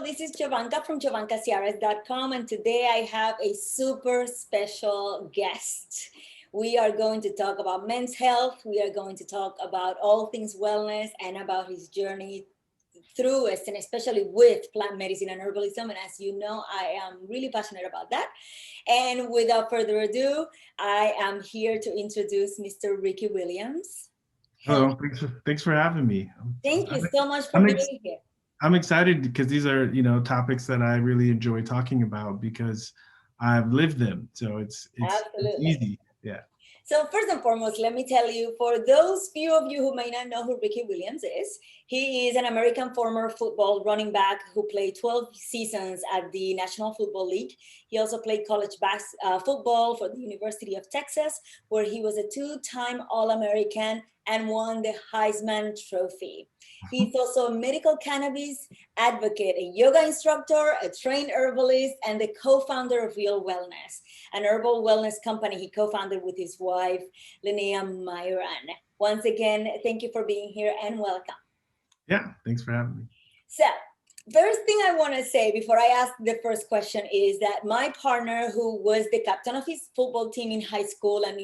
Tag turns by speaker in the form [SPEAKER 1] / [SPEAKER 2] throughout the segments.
[SPEAKER 1] this is Jovanka from JovankaCiares.com, and today I have a super special guest. We are going to talk about men's health. We are going to talk about all things wellness and about his journey through it, and especially with plant medicine and herbalism. And as you know, I am really passionate about that. And without further ado, I am here to introduce Mr. Ricky Williams.
[SPEAKER 2] Hello, thanks for having me.
[SPEAKER 1] Thank you
[SPEAKER 2] I'm,
[SPEAKER 1] so much for
[SPEAKER 2] I'm, ex-
[SPEAKER 1] being here.
[SPEAKER 2] I'm excited because these are, topics that I really enjoy talking about because I've lived them. So it's
[SPEAKER 1] Absolutely.
[SPEAKER 2] easy. Yeah.
[SPEAKER 1] So first and foremost, let me tell you, for those few of you who may not know who Ricky Williams is, he is an American former football running back who played 12 seasons at the National Football League. He also played college football for the University of Texas, where he was a two-time All-American and won the Heisman Trophy. He's also a medical cannabis advocate, a yoga instructor, a trained herbalist, and the co-founder of KEWL Wellness, an herbal wellness company he co-founded with his wife, Linnea Myron. Once again, thank you for being here and welcome.
[SPEAKER 2] Yeah, thanks for having me.
[SPEAKER 1] So, first thing I want to say before I ask the first question is that my partner, who was the captain of his football team in high school, and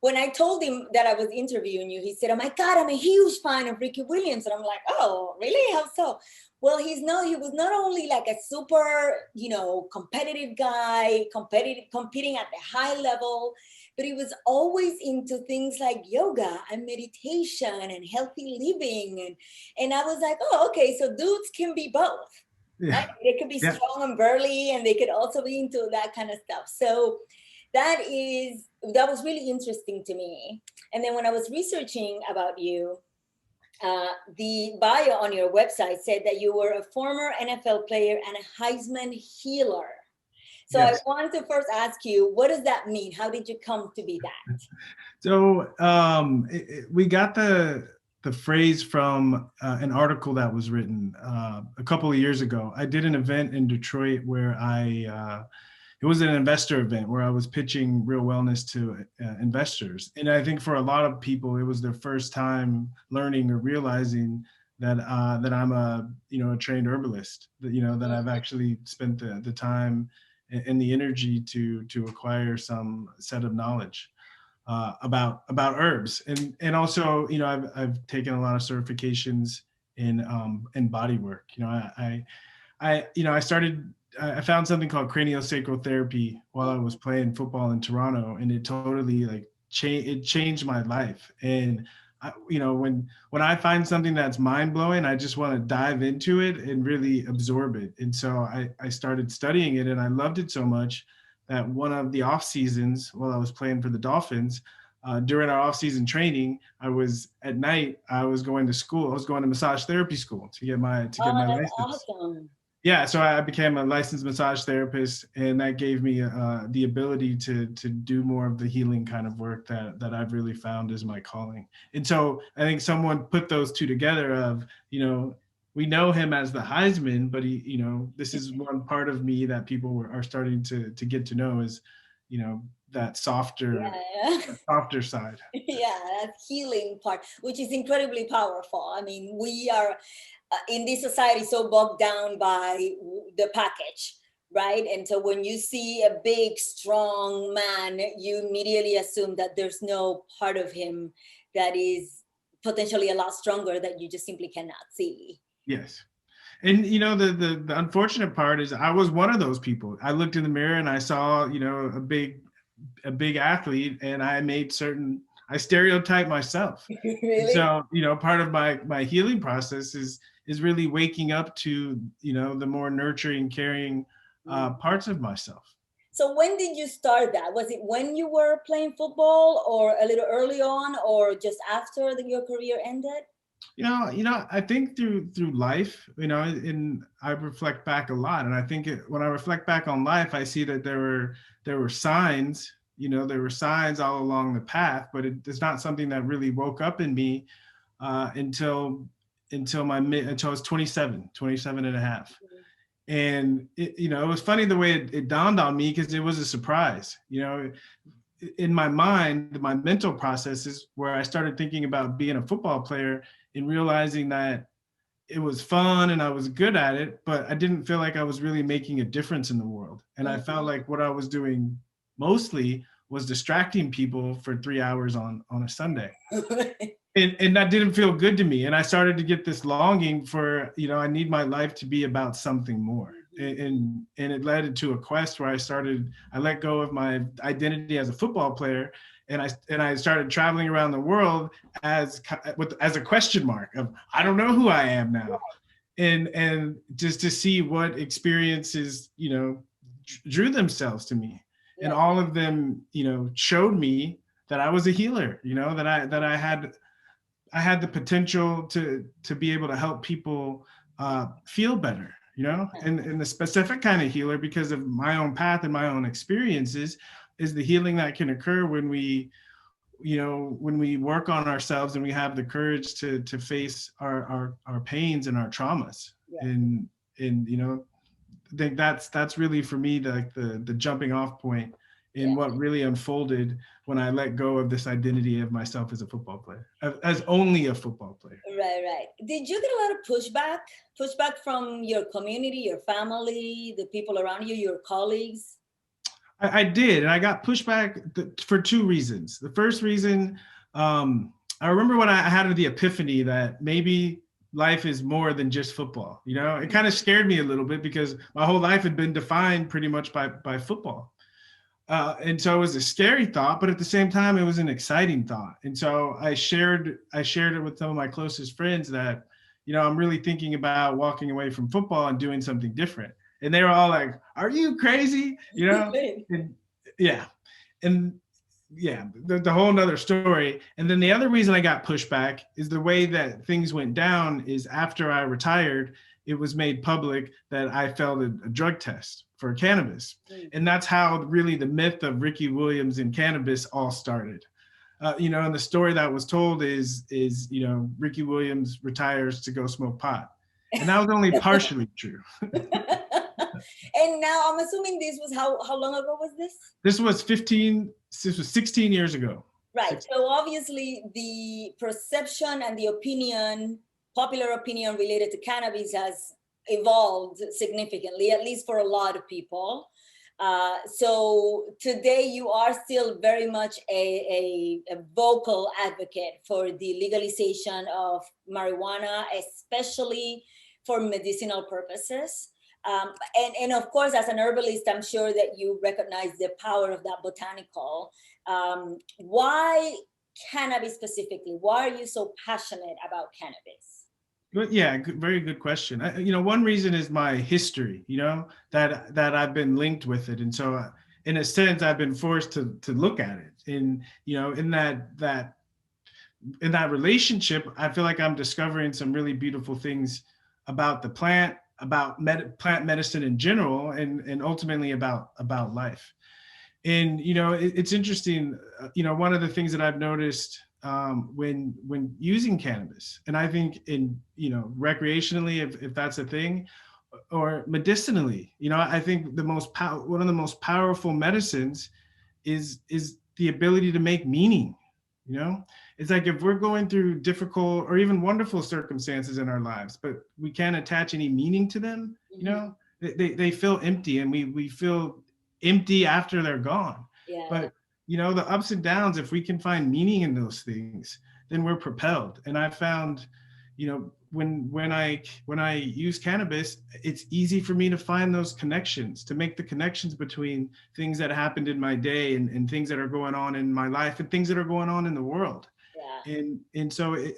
[SPEAKER 1] when I told him that I was interviewing you, he said, "Oh my God, I'm a huge fan of Ricky Williams." And I'm like, "Oh, really? How so?" Well, he was not only like a super, competitive guy, competing at the high level, but he was always into things like yoga and meditation and healthy living. And I was like, "Oh, okay, so dudes can be both."
[SPEAKER 2] Yeah.
[SPEAKER 1] Right? They could be
[SPEAKER 2] Yeah.
[SPEAKER 1] strong and burly, and they could also be into that kind of stuff. So that was really interesting to me. And then when I was researching about you, the bio on your website said that you were a former NFL player and a Heisman Healer. So I
[SPEAKER 2] Yes.
[SPEAKER 1] want to first ask you, what does that mean? How did you come to be that?
[SPEAKER 2] So we got the phrase from an article that was written a couple of years ago. I did an event in Detroit where it was an investor event where I was pitching real wellness to investors. And I think for a lot of people, it was their first time learning or realizing that that I'm a trained herbalist, that I've actually spent the time and the energy to acquire some set of knowledge about herbs. And also, I've taken a lot of certifications in body work. I found something called craniosacral therapy while I was playing football in Toronto, and it totally it changed my life. And when I find something that's mind blowing, I just want to dive into it and really absorb it. And so I started studying it, and I loved it so much that one of the off seasons while I was playing for the Dolphins, during our off-season training, I was going to school. I was going to massage therapy school to get my
[SPEAKER 1] Oh, that's
[SPEAKER 2] license.
[SPEAKER 1] awesome.
[SPEAKER 2] Yeah, so I became a licensed massage therapist, and that gave me the ability to do more of the healing kind of work that I've really found is my calling. And so I think someone put those two together of, we know him as the Heisman, but this is one part of me that people are starting to get to know is, that softer,
[SPEAKER 1] Yeah.
[SPEAKER 2] softer side.
[SPEAKER 1] Yeah, that healing part, which is incredibly powerful. I mean, we are in this society so bogged down by the package, right? And so when you see a big, strong man, you immediately assume that there's no part of him that is potentially a lot stronger that you just simply cannot see.
[SPEAKER 2] Yes. And the unfortunate part is I was one of those people. I looked in the mirror and I saw, a big athlete, and I stereotype myself. And
[SPEAKER 1] Really?
[SPEAKER 2] so, part of my healing process is really waking up to, the more nurturing, caring parts of myself.
[SPEAKER 1] So when did you start that? Was it when you were playing football or a little early on or just after your career ended?
[SPEAKER 2] I think through life, and I reflect back a lot, and I think when I reflect back on life, I see that there were signs, there were signs all along the path, but it's not something that really woke up in me until until I was 27 and a half. And it was funny the way it dawned on me because it was a surprise. In my mind, my mental processes where I started thinking about being a football player and realizing that it was fun and I was good at it, but I didn't feel like I was really making a difference in the world. And I felt like what I was doing mostly was distracting people for 3 hours on a Sunday. And that didn't feel good to me. And I started to get this longing for, I need my life to be about something more. And it led to a quest where I let go of my identity as a football player. And I started traveling around the world as a question mark of, I don't know who I am now. And just to see what experiences, drew themselves to me. Yeah. And all of them, showed me that I was a healer, that I had the potential to be able to help people feel better, and the specific kind of healer, because of my own path and my own experiences, is the healing that can occur when we work on ourselves and we have the courage to face our pains and our traumas. Yeah. And I think that's really for me the jumping off point in what really unfolded when I let go of this identity of myself as a football player, as only a football player.
[SPEAKER 1] Right. Did you get a lot of pushback from your community, your family, the people around you, your colleagues?
[SPEAKER 2] I did, and I got pushback for two reasons. The first reason, I remember when I had the epiphany that maybe life is more than just football. It kind of scared me a little bit because my whole life had been defined pretty much by football. And so it was a scary thought, but at the same time, it was an exciting thought. And so I shared it with some of my closest friends that, I'm really thinking about walking away from football and doing something different. And they were all like, "Are you crazy?" And the whole nother story. And then the other reason I got pushback is the way that things went down is after I retired, it was made public that I failed a drug test for cannabis. And that's how really the myth of Ricky Williams and cannabis all started. And the story that was told is Ricky Williams retires to go smoke pot. And that was only partially true.
[SPEAKER 1] And now I'm assuming this was how long ago was this?
[SPEAKER 2] This was 16 years ago.
[SPEAKER 1] Right.
[SPEAKER 2] 16.
[SPEAKER 1] So obviously the perception and the popular opinion related to cannabis has evolved significantly, at least for a lot of people. So today you are still very much a vocal advocate for the legalization of marijuana, especially for medicinal purposes. And of course, as an herbalist, I'm sure that you recognize the power of that botanical. Why cannabis specifically? Why are you so passionate about cannabis?
[SPEAKER 2] Yeah, very good question. One reason is my history, that I've been linked with it. And so in a sense, I've been forced to look at it. And, in that relationship, I feel like I'm discovering some really beautiful things about the plant, about plant medicine in general, and ultimately about life. And, it's interesting, one of the things that I've noticed when using cannabis, and I think recreationally, if that's a thing, or medicinally, I think one of the most powerful medicines is the ability to make meaning. It's like if we're going through difficult or even wonderful circumstances in our lives, but we can't attach any meaning to them, they feel empty, and we feel empty after they're gone.
[SPEAKER 1] Yeah.
[SPEAKER 2] But the ups and downs, if we can find meaning in those things, then we're propelled. And I found, when I use cannabis, it's easy for me to find those connections, to make the connections between things that happened in my day and things that are going on in my life and things that are going on in the world. Yeah. And so it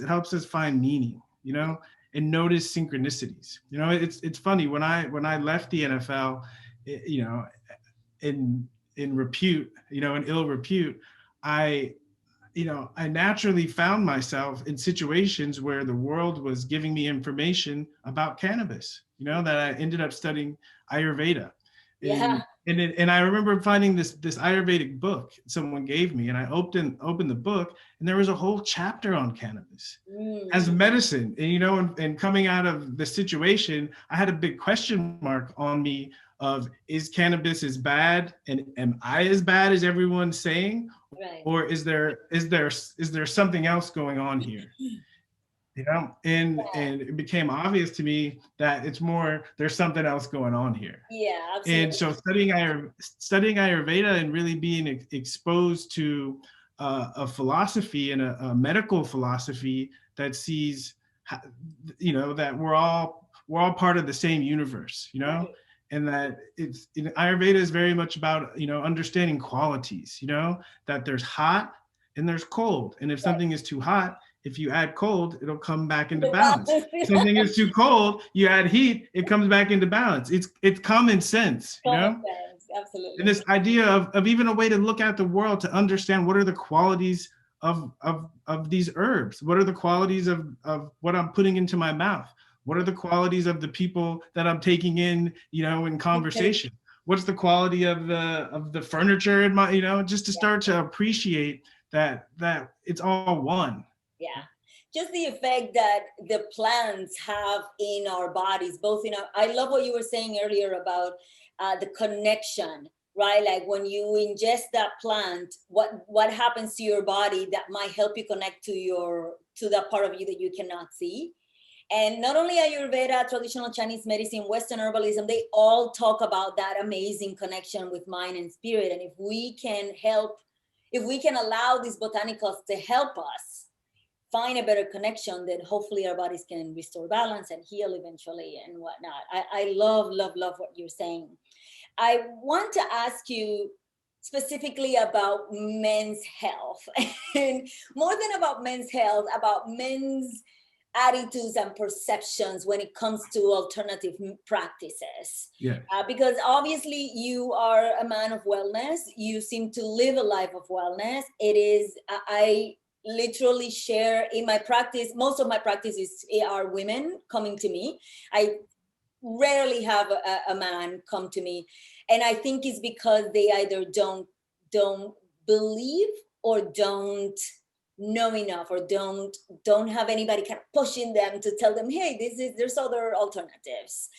[SPEAKER 2] helps us find meaning, and notice synchronicities. It's funny, when I left the NFL, in repute, in ill repute, I naturally found myself in situations where the world was giving me information about cannabis, that I ended up studying Ayurveda.
[SPEAKER 1] Yeah.
[SPEAKER 2] And I remember finding this Ayurvedic book someone gave me, and I opened the book, and there was a whole chapter on cannabis as medicine. And and coming out of the situation, I had a big question mark on me of, is cannabis as bad, and am I as bad as everyone's saying? Right. Or is there something else going on here? you know, and it became obvious to me that it's more, there's something else going on here.
[SPEAKER 1] Yeah,
[SPEAKER 2] And
[SPEAKER 1] absolutely.
[SPEAKER 2] so studying Ayurveda and really being exposed to a philosophy and a medical philosophy that sees, you know, that we're all part of the same universe, you know,
[SPEAKER 1] Right.
[SPEAKER 2] and that Ayurveda is very much about, you know, understanding qualities, you know, that there's hot and there's cold, and if
[SPEAKER 1] Right.
[SPEAKER 2] something is too hot, if you add cold, it'll come back into
[SPEAKER 1] The
[SPEAKER 2] balance.
[SPEAKER 1] balance.
[SPEAKER 2] If something is too cold, you add heat, it comes back into balance. It's common sense, you
[SPEAKER 1] Common
[SPEAKER 2] know?
[SPEAKER 1] sense,
[SPEAKER 2] And
[SPEAKER 1] absolutely.
[SPEAKER 2] this idea of even a way to look at the world, to understand what are the qualities of these herbs, what are the qualities of what I'm putting into my mouth, what are the qualities of the people that I'm taking in, you know, in conversation, what's the quality of the furniture in my, you know, just to
[SPEAKER 1] Yeah,
[SPEAKER 2] start to appreciate that it's all one.
[SPEAKER 1] yeah. Just the effect that the plants have in our bodies, both in our, I love what you were saying earlier about the connection, right? Like when you ingest that plant, what happens to your body that might help you connect to to that part of you that you cannot see. And not only Ayurveda, traditional Chinese medicine, Western herbalism, they all talk about that amazing connection with mind and spirit. And if we can allow these botanicals to help us find a better connection, then hopefully our bodies can restore balance and heal eventually and whatnot. I love, love, love what you're saying. I want to ask you specifically about men's health and more than about men's health, about men's attitudes and perceptions when it comes to alternative practices.
[SPEAKER 2] Yeah.
[SPEAKER 1] Because obviously you are a man of wellness. You seem to live a life of wellness. It is, I literally share in my practice, most of my practice are women coming to me. I rarely have a man come to me, and I think it's because they either don't believe or don't know enough or don't have anybody kind of pushing them to tell them, hey, there's other alternatives.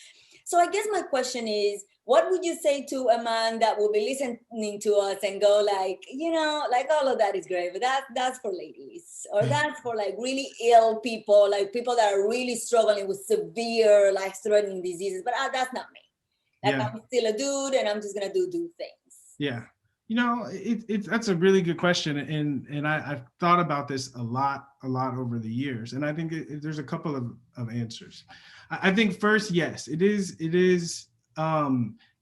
[SPEAKER 1] So I guess my question is, what would you say to a man that will be listening to us and go like, like all of that is great, but that's for ladies, or that's for like really ill people, like people that are really struggling with severe life-threatening diseases, but that's not me. Like
[SPEAKER 2] Yeah.
[SPEAKER 1] I'm still a dude and I'm just gonna do things.
[SPEAKER 2] Yeah. You know, that's a really good question, and I've thought about this a lot over the years, and I think there's a couple of answers. I think first, yes, it is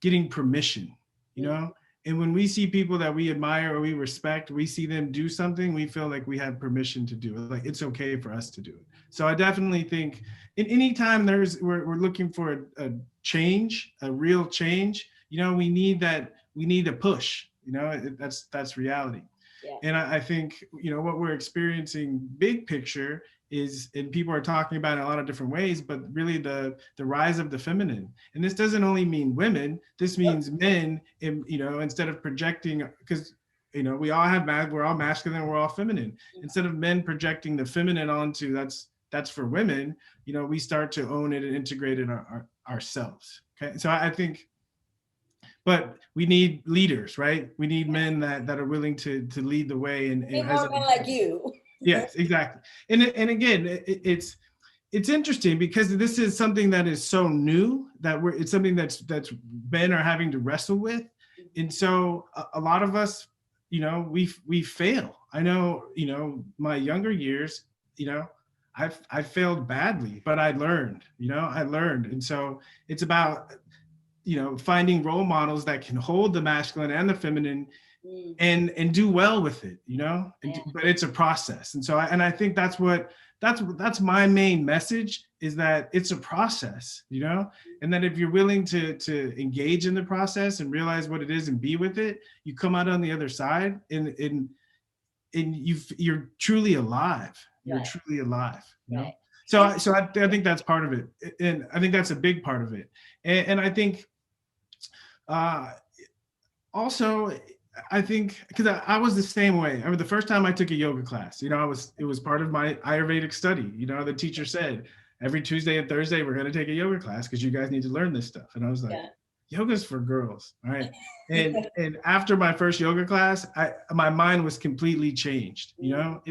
[SPEAKER 2] getting permission, you know, and when we see people that we admire or we respect, we see them do something, we feel like we have permission to do it, like it's okay for us to do it. So I definitely think in any time we're looking for a change, a real change, you know, we need a push, you know, that's reality.
[SPEAKER 1] Yeah.
[SPEAKER 2] And I think, you know, what we're experiencing big picture is, and people are talking about it in a lot of different ways, but really the rise of the feminine. And this doesn't only mean women, this means men, and, you know, instead of projecting, because, you know, we're all masculine, we're all feminine. Instead of men projecting the feminine onto that's for women, you know, we start to own it and integrate it ourselves. Okay. So I think, but we need leaders, right? We need men that are willing to lead the way and
[SPEAKER 1] Be
[SPEAKER 2] as
[SPEAKER 1] more men like you.
[SPEAKER 2] yes, exactly. And again, it's interesting because this is something that is so new that it's something that's men are having to wrestle with, and so a lot of us, you know, we fail. I know, you know, my younger years, you know, I failed badly, but I learned, and so it's about, you know, finding role models that can hold the masculine and the feminine and do well with it, you know, but it's a process. And so I think that's my main message, is that it's a process, you know, and that if you're willing to engage in the process and realize what it is and be with it, you come out on the other side and you're truly alive. You're
[SPEAKER 1] Right.
[SPEAKER 2] truly alive, you know.
[SPEAKER 1] Right.
[SPEAKER 2] So
[SPEAKER 1] And
[SPEAKER 2] I think that's part of it, and I think that's a big part of it, and I think uh, also, I think because I was the same way. I remember the first time I took a yoga class, you know, it was part of my Ayurvedic study. You know, the teacher said every Tuesday and Thursday we're going to take a yoga class because you guys need to learn this stuff. And I was like,
[SPEAKER 1] yeah.
[SPEAKER 2] yoga's for girls, all right. And after my first yoga class, my mind was completely changed. You know,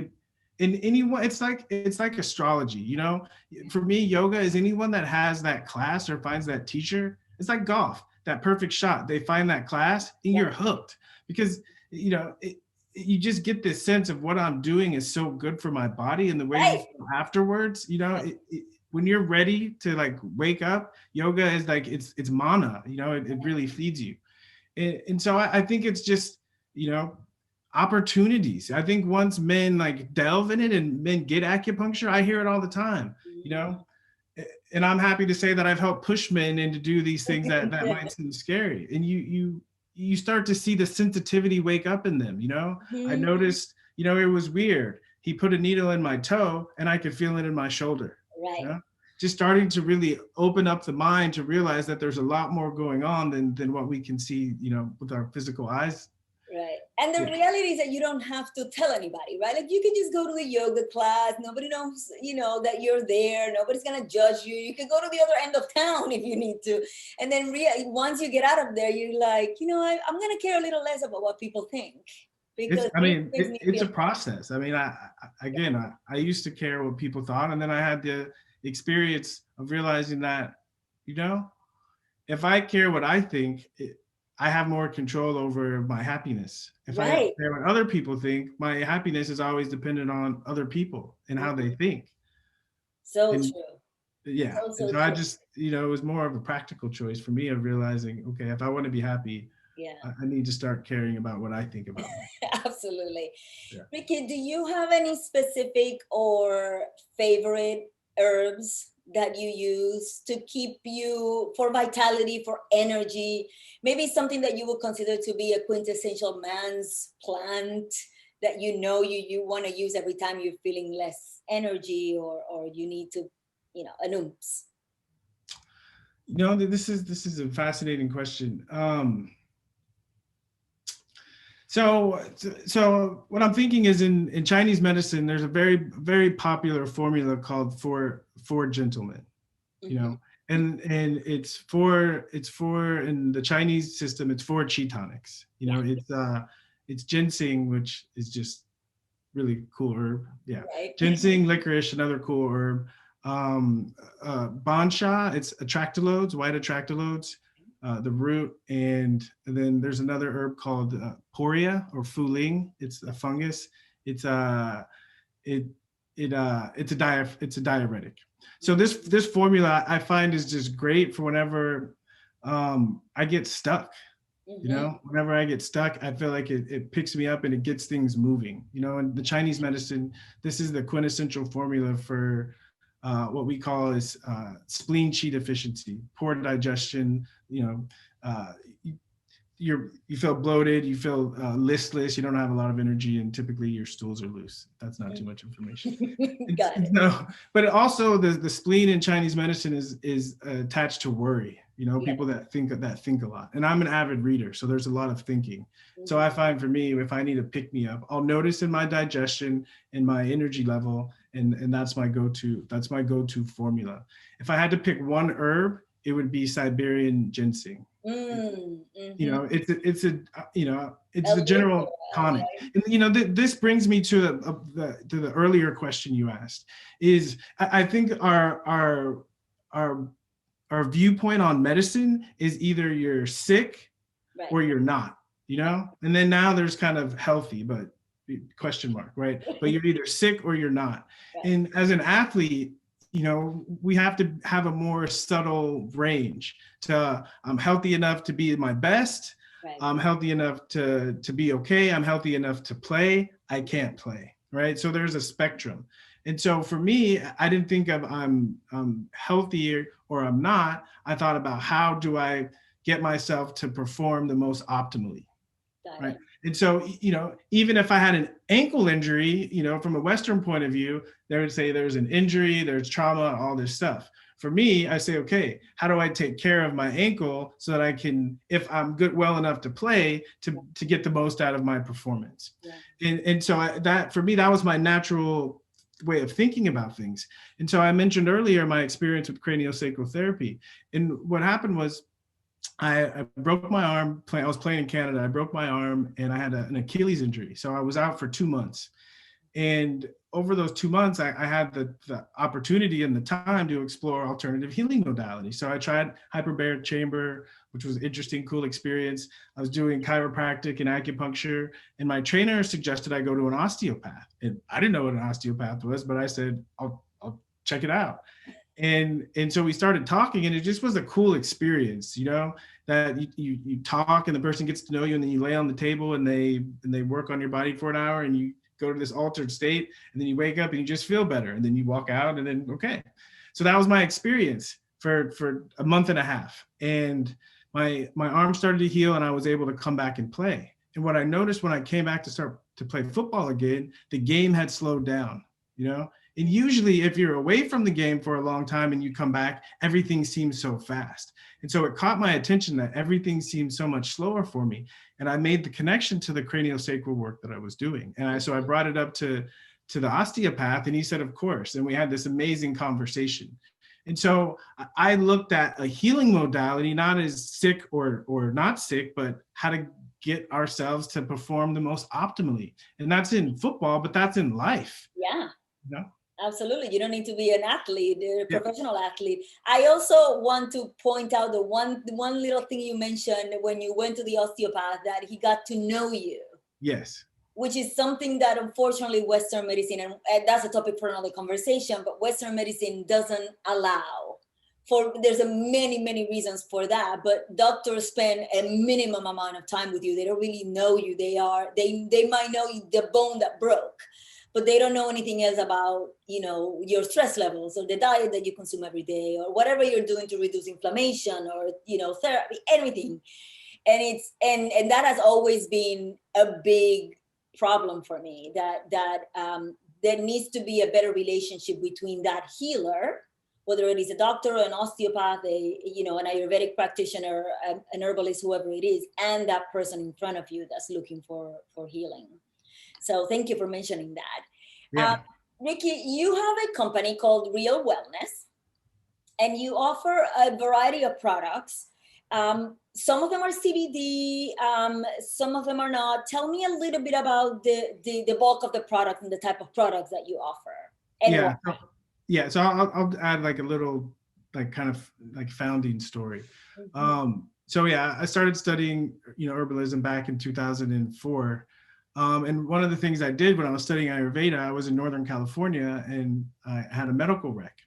[SPEAKER 2] and anyone, it's like astrology, you know. For me, yoga is anyone that has that class or finds that teacher. It's like golf, that perfect shot. They find that class and
[SPEAKER 1] Yeah.
[SPEAKER 2] you're hooked, because you know you just get this sense of what I'm doing is so good for my body, and the way you
[SPEAKER 1] Right.
[SPEAKER 2] feel afterwards, you know, when you're ready to like wake up, yoga is like it's mana, you know, it really feeds you. And so I think it's just, you know, opportunities. I think once men like delve in it and men get acupuncture, I hear it all the time, you know. And I'm happy to say that I've helped push men into do these things that might seem scary. And you start to see the sensitivity wake up in them, you know. I
[SPEAKER 1] Mhm.
[SPEAKER 2] noticed, you know, it was weird. He put a needle in my toe and I could feel it in my shoulder, you
[SPEAKER 1] Right.
[SPEAKER 2] know. Just starting to really open up the mind to realize that there's a lot more going on than what we can see, you know, with our physical eyes.
[SPEAKER 1] Right. And the
[SPEAKER 2] Yeah.
[SPEAKER 1] reality is that you don't have to tell anybody, right? Like you can just go to the yoga class. Nobody knows, that you're there. Nobody's going to judge you. You can go to the other end of town if you need to. And then once you get out of there, you're like, I'm going to care a little less about what people think
[SPEAKER 2] It's,
[SPEAKER 1] because
[SPEAKER 2] I
[SPEAKER 1] this
[SPEAKER 2] mean,
[SPEAKER 1] makes me
[SPEAKER 2] it's
[SPEAKER 1] feel
[SPEAKER 2] a process. I mean, again, I used to care what people thought, and then I had the experience of realizing that, you know, if I care what I think, I have more control over my happiness. If I
[SPEAKER 1] right.
[SPEAKER 2] care what other people think, my happiness is always dependent on other people and how they think.
[SPEAKER 1] So
[SPEAKER 2] And
[SPEAKER 1] true.
[SPEAKER 2] yeah,
[SPEAKER 1] So,
[SPEAKER 2] and
[SPEAKER 1] so
[SPEAKER 2] so I
[SPEAKER 1] true.
[SPEAKER 2] just, you know, it was more of a practical choice for me of realizing, okay, if I want to be happy,
[SPEAKER 1] Yeah,
[SPEAKER 2] I need to start caring about what I think about me.
[SPEAKER 1] absolutely.
[SPEAKER 2] Yeah.
[SPEAKER 1] Ricky, do you have any specific or favorite herbs that you use to keep you for vitality, for energy? Maybe something that you would consider to be a quintessential man's plant that you want to use every time you're feeling less energy or you need to, an oomph.
[SPEAKER 2] You know, this is a fascinating question. So what I'm thinking is in Chinese medicine, there's a very popular formula called four gentlemen, you
[SPEAKER 1] Hmm.
[SPEAKER 2] know, and it's for in the Chinese system, it's four chi tonics. You
[SPEAKER 1] Yeah,
[SPEAKER 2] know, it's ginseng, which is just really cool herb. Yeah,
[SPEAKER 1] right.
[SPEAKER 2] ginseng, licorice, another cool herb. Bansha, it's atractylodes, white atractylodes, the root, and then there's another herb called poria or fuling. It's a fungus. It's it it's a diuretic. So this formula I find is just great for whenever I get stuck. You
[SPEAKER 1] Hmm.
[SPEAKER 2] know, whenever I get stuck, I feel like it picks me up and it gets things moving. You know, in the Chinese medicine, this is the quintessential formula for what we call is spleen qi deficiency, poor digestion. You know, uh, you feel bloated, you feel listless, you don't have a lot of energy, and typically your stools are loose. That's not too much information.
[SPEAKER 1] Got it.
[SPEAKER 2] No, but also the spleen in Chinese medicine is attached to worry. You know,
[SPEAKER 1] Yeah.
[SPEAKER 2] people that think a lot. And I'm an avid reader, so there's a lot of thinking. So
[SPEAKER 1] Mhm.
[SPEAKER 2] I find for me, if I need to pick me up, I'll notice in my digestion and my energy level, and that's my go-to. That's my go-to formula. If I had to pick one herb, it would be Siberian ginseng.
[SPEAKER 1] Mm,
[SPEAKER 2] You
[SPEAKER 1] mhm.
[SPEAKER 2] know, it's the
[SPEAKER 1] Elder
[SPEAKER 2] general
[SPEAKER 1] care,
[SPEAKER 2] tonic. And you know, this brings me to the earlier question you asked. Is I think our our viewpoint on medicine is either you're sick
[SPEAKER 1] right,
[SPEAKER 2] or you're not, you know. And then now there's kind of healthy but question mark, right? But
[SPEAKER 1] right,
[SPEAKER 2] you're either sick or you're not.
[SPEAKER 1] right,
[SPEAKER 2] And as an athlete, you know, we have to have a more subtle range to I'm healthy enough to be my best,
[SPEAKER 1] right.
[SPEAKER 2] I'm healthy enough to be okay, I'm healthy enough to play, I can't play, right? So there's a spectrum. And so for me, I didn't think of I'm healthier or I'm not. I thought about how do I get myself to perform the most optimally,
[SPEAKER 1] Got
[SPEAKER 2] right?
[SPEAKER 1] it.
[SPEAKER 2] And so, you know, even if I had an ankle injury, you know, from a Western point of view, they would say there's an injury, there's trauma, all this stuff. For me, I say, okay, how do I take care of my ankle so that I can, if I'm good, well enough to play, to get the most out of my performance?
[SPEAKER 1] Yeah.
[SPEAKER 2] And so that for me, that was my natural way of thinking about things. And so I mentioned earlier my experience with craniosacral therapy. And what happened was I broke my arm. I was playing in Canada. I broke my arm and I had an Achilles injury. So I was out for 2 months. And over those 2 months, I had the opportunity and the time to explore alternative healing modalities. So I tried hyperbaric chamber, which was an interesting, cool experience. I was doing chiropractic and acupuncture, and my trainer suggested I go to an osteopath. And I didn't know what an osteopath was, but I said, I'll check it out. And so we started talking, and it just was a cool experience, that you talk and the person gets to know you, and then you lay on the table and they work on your body for an hour, and you go to this altered state, and then you wake up and you just feel better, and then you walk out, and then okay. So that was my experience for a month and a half, and my arm started to heal, and I was able to come back and play. And what I noticed when I came back to start to play football again, the game had slowed down, And usually if you're away from the game for a long time and you come back, everything seems so fast. And so it caught my attention that everything seemed so much slower for me. And I made the connection to the craniosacral work that I was doing. And so I brought it up to the osteopath, and he said, of course. And we had this amazing conversation. And so I looked at a healing modality, not as sick or not sick, but how to get ourselves to perform the most optimally. And that's in football, but that's in life.
[SPEAKER 1] Yeah.
[SPEAKER 2] You know?
[SPEAKER 1] Absolutely. You don't need to be an athlete, a professional athlete. I also want to point out the one little thing you mentioned when you went to the osteopath, that he got to know you.
[SPEAKER 2] Yes.
[SPEAKER 1] Which is something that unfortunately Western medicine, and that's a topic for another conversation, but Western medicine doesn't allow. There's many reasons for that, but doctors spend a minimum amount of time with you. They don't really know you. They might know the bone that broke, but they don't know anything else about, your stress levels or the diet that you consume every day or whatever you're doing to reduce inflammation or, therapy, anything. And and that has always been a big problem for me, that there needs to be a better relationship between that healer, whether it is a doctor or an osteopath, an Ayurvedic practitioner, an herbalist, whoever it is, and that person in front of you that's looking for healing. So thank you for mentioning that.
[SPEAKER 2] Yeah.
[SPEAKER 1] Ricky, you have a company called Real Wellness, and you offer a variety of products. Some of them are CBD, some of them are not. Tell me a little bit about the bulk of the product and the type of products that you offer.
[SPEAKER 2] So I'll add like a little, like kind of like founding story. Mm-hmm. I started studying, herbalism back in 2004. And one of the things I did when I was studying Ayurveda, I was in Northern California and I had a medical wreck.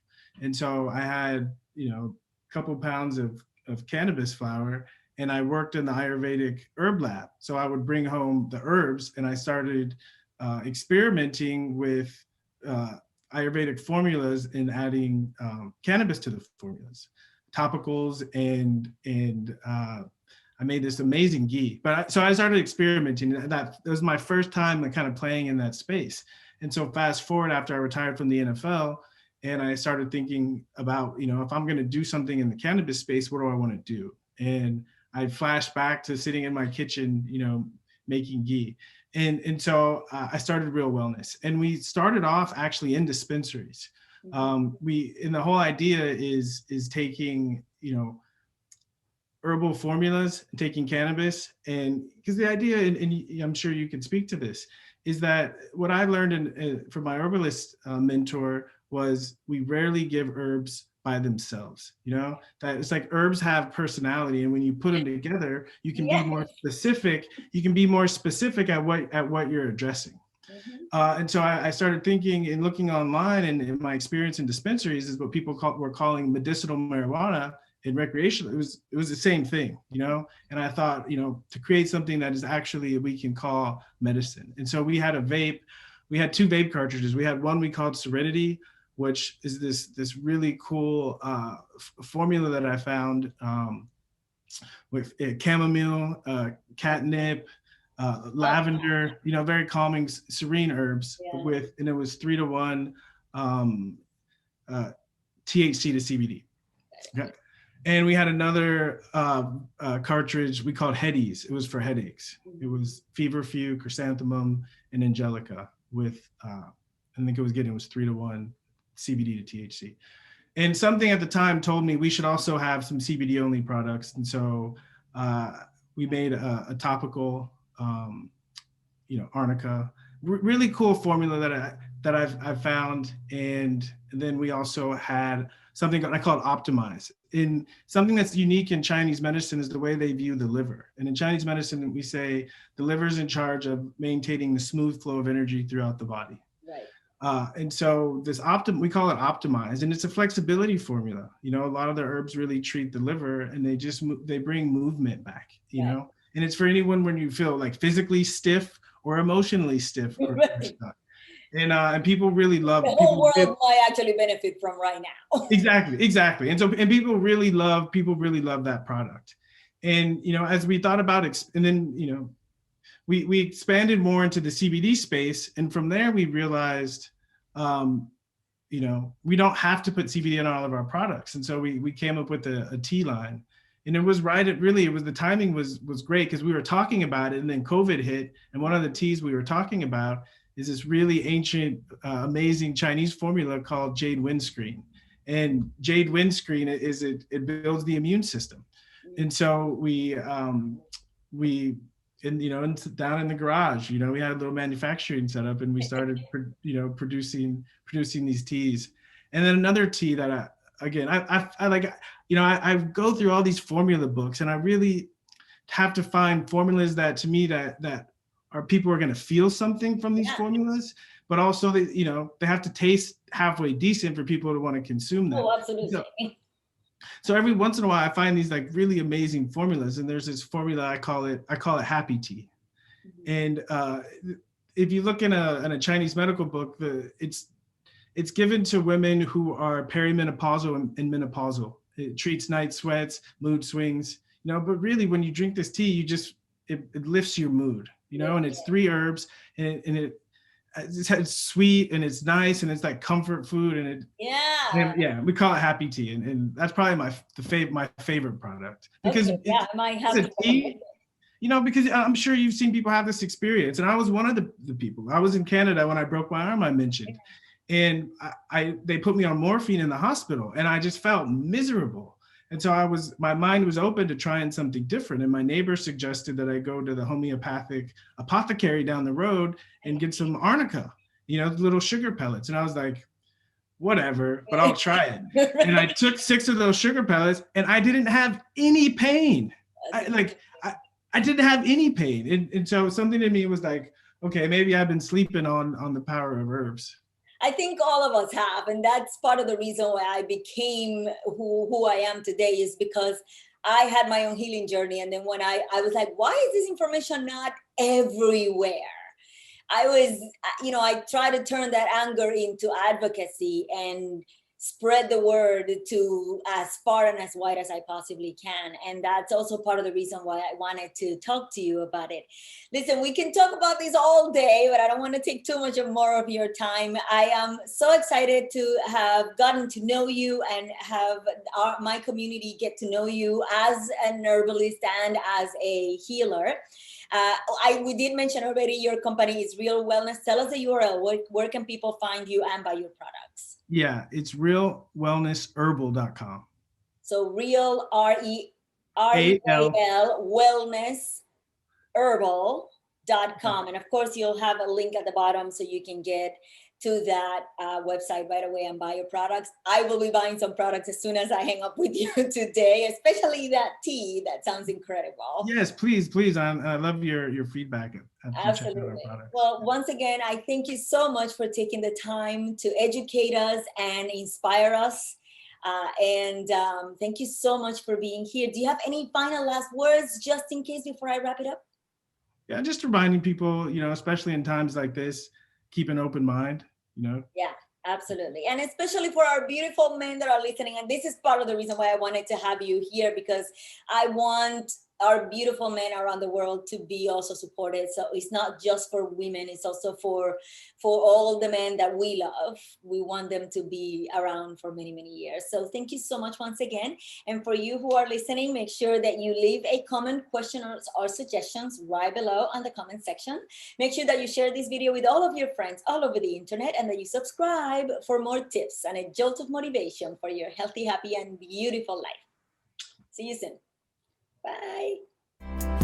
[SPEAKER 2] And so I had, a couple pounds of cannabis flower, and I worked in the Ayurvedic herb lab. So I would bring home the herbs, and I started experimenting with Ayurvedic formulas and adding cannabis to the formulas, topicals, and I made this amazing ghee. So I started experimenting. That was my first time kind of playing in that space. And so fast forward, after I retired from the NFL, and I started thinking about, if I'm going to do something in the cannabis space, what do I want to do? And I flashed back to sitting in my kitchen, making ghee. And so I started Real Wellness, and we started off actually in dispensaries. And the whole idea is taking, herbal formulas, taking cannabis, and because the idea, and I'm sure you can speak to this, is that what I learned from my herbalist mentor was we rarely give herbs by themselves. That it's like herbs have personality, and when you put them together, you can be more specific. You can be more specific at what you're addressing. Mm-hmm. And so I started thinking and looking online, and in my experience in dispensaries is what people were calling medicinal marijuana. In recreational, it was the same thing, and I thought, to create something that is actually we can call medicine. And so we had we had 2 vape cartridges. We had one we called Serenity, which is this really cool formula that I found with chamomile, catnip, lavender, very calming, serene herbs. Yeah. And it was 3-to-1 THC to CBD. Okay. And we had another cartridge we called Headies. It was for headaches. It was feverfew, chrysanthemum, and angelica with, I think it was 3-to-1 CBD to THC. And something at the time told me we should also have some CBD only products. And so we made a topical, arnica, really cool formula that I've found. And then we also had something I call it optimize. In something that's unique in Chinese medicine is the way they view the liver. And in Chinese medicine, we say the liver is in charge of maintaining the smooth flow of energy throughout the body.
[SPEAKER 1] Right.
[SPEAKER 2] And so this we call it optimize, and it's a flexibility formula. You know, a lot of the herbs really treat the liver, and they bring movement back, you
[SPEAKER 1] Right.
[SPEAKER 2] know, and it's for anyone when you feel like physically stiff or emotionally stiff or
[SPEAKER 1] Right.
[SPEAKER 2] stuck. And people really love
[SPEAKER 1] The whole world might actually benefit from right now.
[SPEAKER 2] Exactly. And so, and people really love that product. And, you know, as we thought about, and then, you know, we expanded more into the CBD space. And from there, we realized, you know, we don't have to put CBD in all of our products. And so we came up with a tea line. And it was right. The timing was great because we were talking about it, and then COVID hit. And one of the teas we were talking about is this really ancient, amazing Chinese formula called jade windscreen. And jade windscreen it builds the immune system. And so we down in the garage, you know, we had a little manufacturing setup, and we started, producing these teas. And then another tea that I like, you know, I go through all these formula books, and I really have to find formulas that to me that are people are going to feel something from these formulas, but also they have to taste halfway decent for people to want to consume them.
[SPEAKER 1] Oh, absolutely.
[SPEAKER 2] So every once in a while I find these like really amazing formulas, and there's this formula I call it happy tea. Mm-hmm. And if you look in a Chinese medical book, it's given to women who are perimenopausal and menopausal. It treats night sweats, mood swings, you know, but really when you drink this tea, it lifts your mood, you know, and it's 3 herbs, and it's sweet, and it's nice, and it's like comfort food, and we call it happy tea, and that's probably my favorite product, because
[SPEAKER 1] I might have to
[SPEAKER 2] tea, you know, because I'm sure you've seen people have this experience, and I was one of the people. I was in Canada when I broke my arm, I mentioned, and they put me on morphine in the hospital, and I just felt miserable. And so my mind was open to trying something different. And my neighbor suggested that I go to the homeopathic apothecary down the road and get some arnica, you know, little sugar pellets. And I was like, whatever, but I'll try it. And I took 6 of those sugar pellets, and I didn't have any pain. I didn't have any pain. And so something in me was like, okay, maybe I've been sleeping on the power of herbs.
[SPEAKER 1] I think all of us have, and that's part of the reason why I became who I am today, is because I had my own healing journey. And then when I was like, why is this information not everywhere? I try to turn that anger into advocacy and spread the word to as far and as wide as I possibly can. And that's also part of the reason why I wanted to talk to you about it. Listen, we can talk about this all day, but I don't want to take too much more of your time. I am so excited to have gotten to know you and have my community get to know you as an herbalist and as a healer. We did mention already your company is Real Wellness. Tell us the URL. Where can people find you and buy your products?
[SPEAKER 2] Yeah, it's realwellnessherbal.com.
[SPEAKER 1] So real, REAL, wellnessherbal.com. And of course, you'll have a link at the bottom so you can get to that website right away and buy your products. I will be buying some products as soon as I hang up with you today, especially that tea. That sounds incredible.
[SPEAKER 2] Yes, please. I love your feedback.
[SPEAKER 1] Absolutely. Well, once again, I thank you so much for taking the time to educate us and inspire us. Thank you so much for being here. Do you have any final last words just in case before I wrap it up?
[SPEAKER 2] Yeah, just reminding people, you know, especially in times like this, keep an open mind, you know?
[SPEAKER 1] Yeah, absolutely. And especially for our beautiful men that are listening. And this is part of the reason why I wanted to have you here, because I want our beautiful men around the world to be also supported. So it's not just for women, it's also for all the men that we love. We want them to be around for many, many years. So thank you so much once again. And for you who are listening, make sure that you leave a comment, question, or suggestions right below on the comment section. Make sure that you share this video with all of your friends all over the internet, and that you subscribe for more tips and a jolt of motivation for your healthy, happy, and beautiful life. See you soon. Bye.